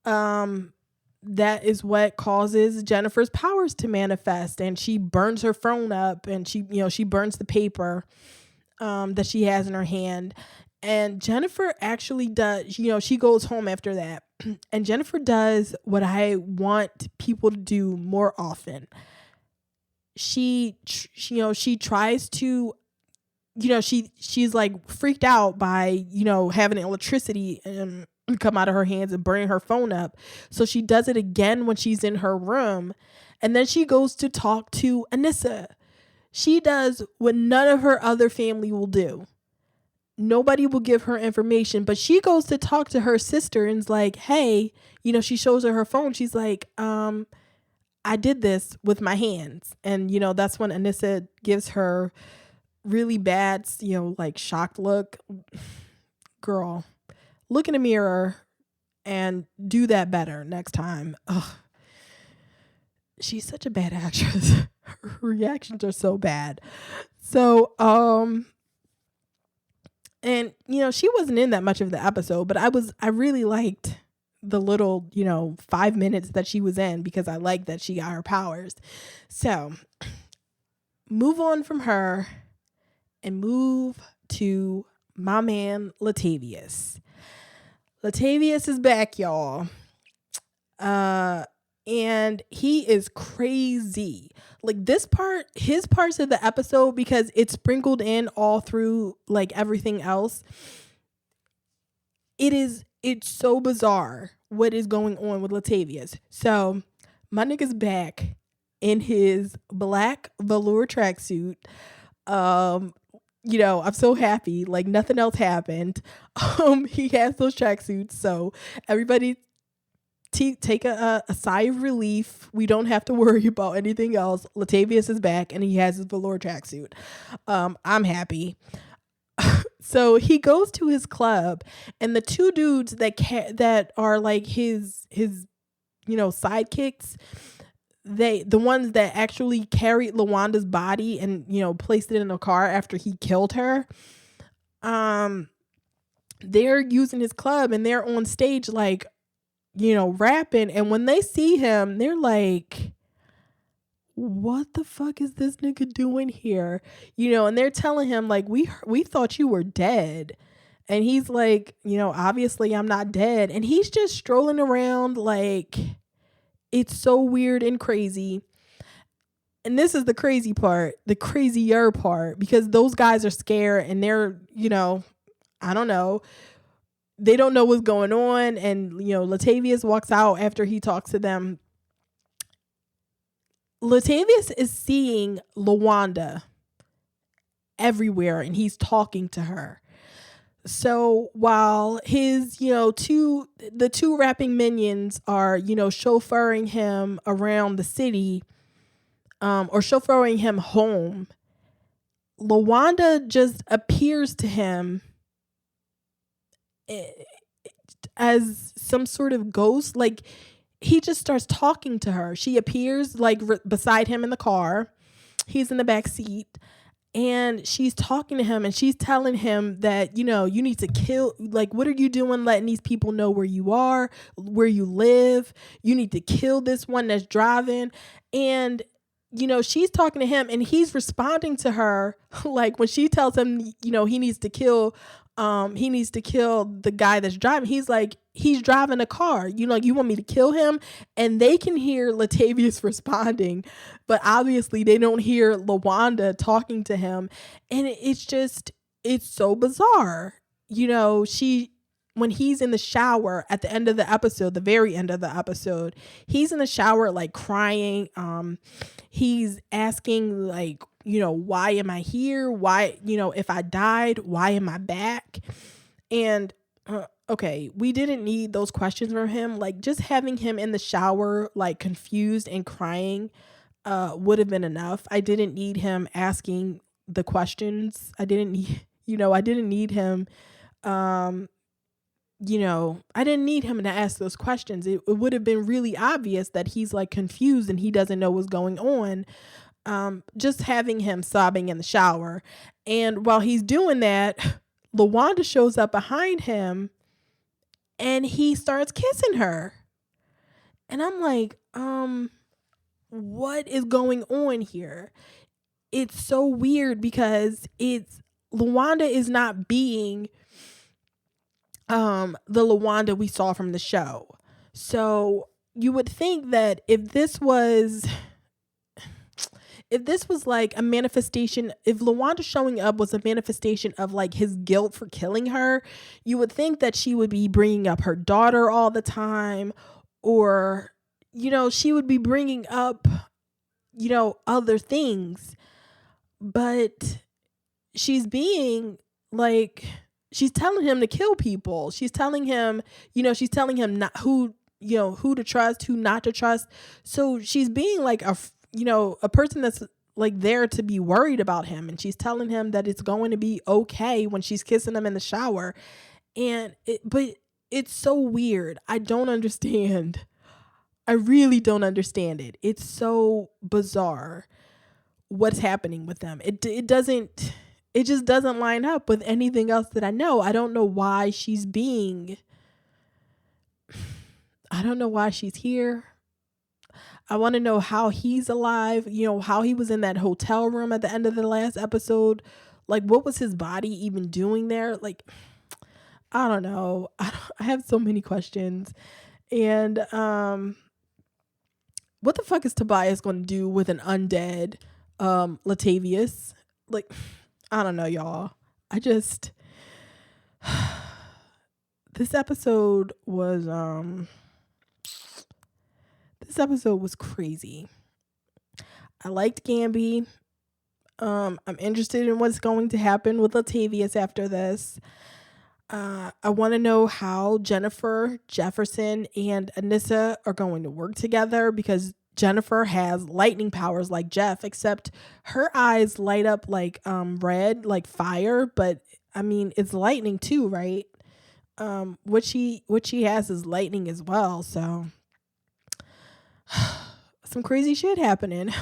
that is what causes Jennifer's powers to manifest, and she burns her phone up, and she burns the paper that she has in her hand. And Jennifer actually does, she goes home after that, and Jennifer does what I want people to do more often. She tries to, she's like freaked out by, having electricity come out of her hands and burning her phone up. So she does it again when she's in her room. And then she goes to talk to Anissa. She does what none of her other family will do. Nobody will give her information, but she goes to talk to her sister and's like, hey, she shows her phone. She's like, I did this with my hands. And, that's when Anissa gives her really bad, like shocked look. Girl, look in the mirror and do that better next time. Ugh. She's such a bad actress. Her reactions are so bad. So, and, she wasn't in that much of the episode, but I really liked the little, 5 minutes that she was in, because I like that she got her powers. So move on from her and move to my man Latavius. Latavius is back, y'all. And he is crazy. Like his parts of the episode, because it's sprinkled in all through like everything else. It's so bizarre what is going on with Latavius. So my nigga's back in his black velour tracksuit. I'm so happy. Like nothing else happened. He has those tracksuits. So everybody take a sigh of relief. We don't have to worry about anything else. Latavius is back and he has his velour tracksuit. I'm happy. So he goes to his club, and the two dudes that are like his sidekicks, the ones that actually carried Lawanda's body and placed it in a car after he killed her. They're using his club, and they're on stage like rapping, and when they see him, they're like, what the fuck is this nigga doing here? And they're telling him like, we thought you were dead. And he's like, obviously I'm not dead. And he's just strolling around like, it's so weird and crazy. And this is the crazy part, the crazier part, because those guys are scared and they're, I don't know. They don't know what's going on. And, Latavius walks out after he talks to them. Latavius is seeing Lawanda everywhere, and he's talking to her. So while his, the two rapping minions are, chauffeuring him around the city, or chauffeuring him home, Lawanda just appears to him as some sort of ghost. Like, he just starts talking to her. She appears like beside him in the car. He's in the back seat, and she's talking to him, and she's telling him that, you need to kill, like, what are you doing letting these people know where you are, where you live? You need to kill this one that's driving. And, she's talking to him, and he's responding to her. Like, when she tells him, he needs to kill the guy that's driving. He's like, he's driving a car. You want me to kill him? And they can hear Latavius responding, but obviously they don't hear Lawanda talking to him. And it's so bizarre. When he's in the shower at the end of the episode, the very end of the episode, he's in the shower, like, crying. He's asking, like, why am I here? Why, if I died, why am I back? And, okay, we didn't need those questions from him. Like, just having him in the shower, like, confused and crying, would have been enough. I didn't need him asking the questions. I didn't need him, I didn't need him to ask those questions. It would have been really obvious that he's, like, confused and he doesn't know what's going on. Just having him sobbing in the shower. And while he's doing that, Lawanda shows up behind him and he starts kissing her. And I'm like, what is going on here? It's so weird because Lawanda is not being the Lawanda we saw from the show. So you would think that if this was like a manifestation, if Lawanda showing up was a manifestation of, like, his guilt for killing her, you would think that she would be bringing up her daughter all the time, or, she would be bringing up, other things. But she's being like, she's telling him to kill people. She's telling him, not who to trust, who not to trust. So she's being like a person that's, like, there to be worried about him. And she's telling him that it's going to be okay when she's kissing him in the shower. But it's so weird. I don't understand. I really don't understand it. It's so bizarre what's happening with them. It just doesn't line up with anything else that I know. I don't know why she's here. I want to know how he's alive, how he was in that hotel room at the end of the last episode. Like, what was his body even doing there? Like, I don't know. I have so many questions. And what the fuck is Tobias going to do with an undead Latavius? Like, I don't know, y'all. This episode was crazy. I liked Gambi. I'm interested in what's going to happen with Latavius after this. I want to know how Jennifer, Jefferson, and Anissa are going to work together, because Jennifer has lightning powers like Jeff, except her eyes light up like red, like fire, but I mean, it's lightning too, right? What she has is lightning as well. So some crazy shit happening.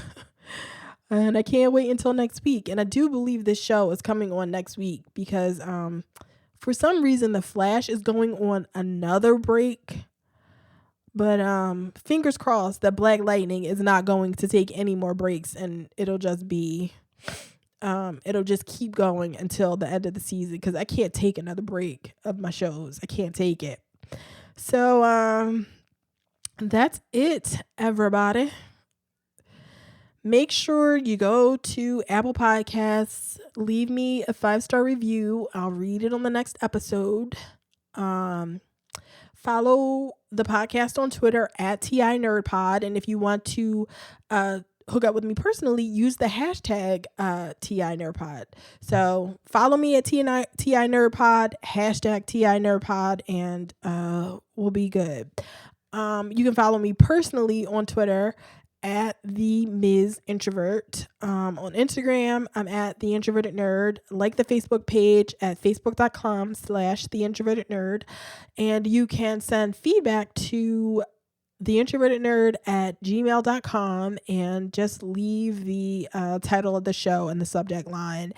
And I can't wait until next week. And I do believe this show is coming on next week because for some reason the Flash is going on another break. But fingers crossed that Black Lightning is not going to take any more breaks, and it'll just keep going until the end of the season, because I can't take another break of my shows. I can't take it. So that's it, everybody. Make sure you go to Apple Podcasts, leave me a 5-star review. I'll read it on the next episode. Follow the podcast on Twitter at theintrovertednerd. And if you want to hook up with me personally, use the hashtag theintrovertednerd. So follow me at theintrovertednerd, hashtag theintrovertednerd, and we'll be good. You can follow me personally on Twitter at the Ms. Introvert. On Instagram, I'm at the Introverted Nerd. Like the Facebook page at facebook.com/theintrovertednerd. And you can send feedback to theintrovertednerd@gmail.com and just leave the title of the show in the subject line.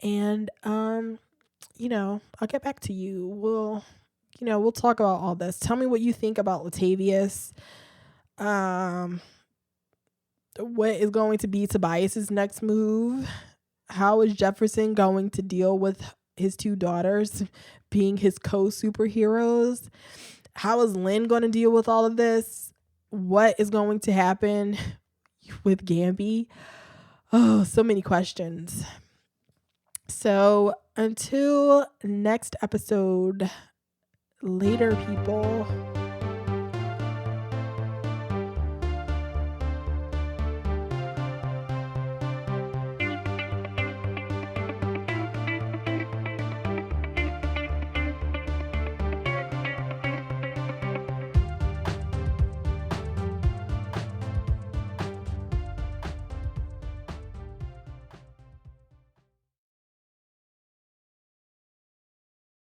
And I'll get back to you. We'll talk about all this. Tell me what you think about Latavius. What is going to be Tobias's next move? How is Jefferson going to deal with his two daughters being his co-superheroes? How is Lynn going to deal with all of this? What is going to happen with Gambi? Oh, so many questions. So until next episode, later, people.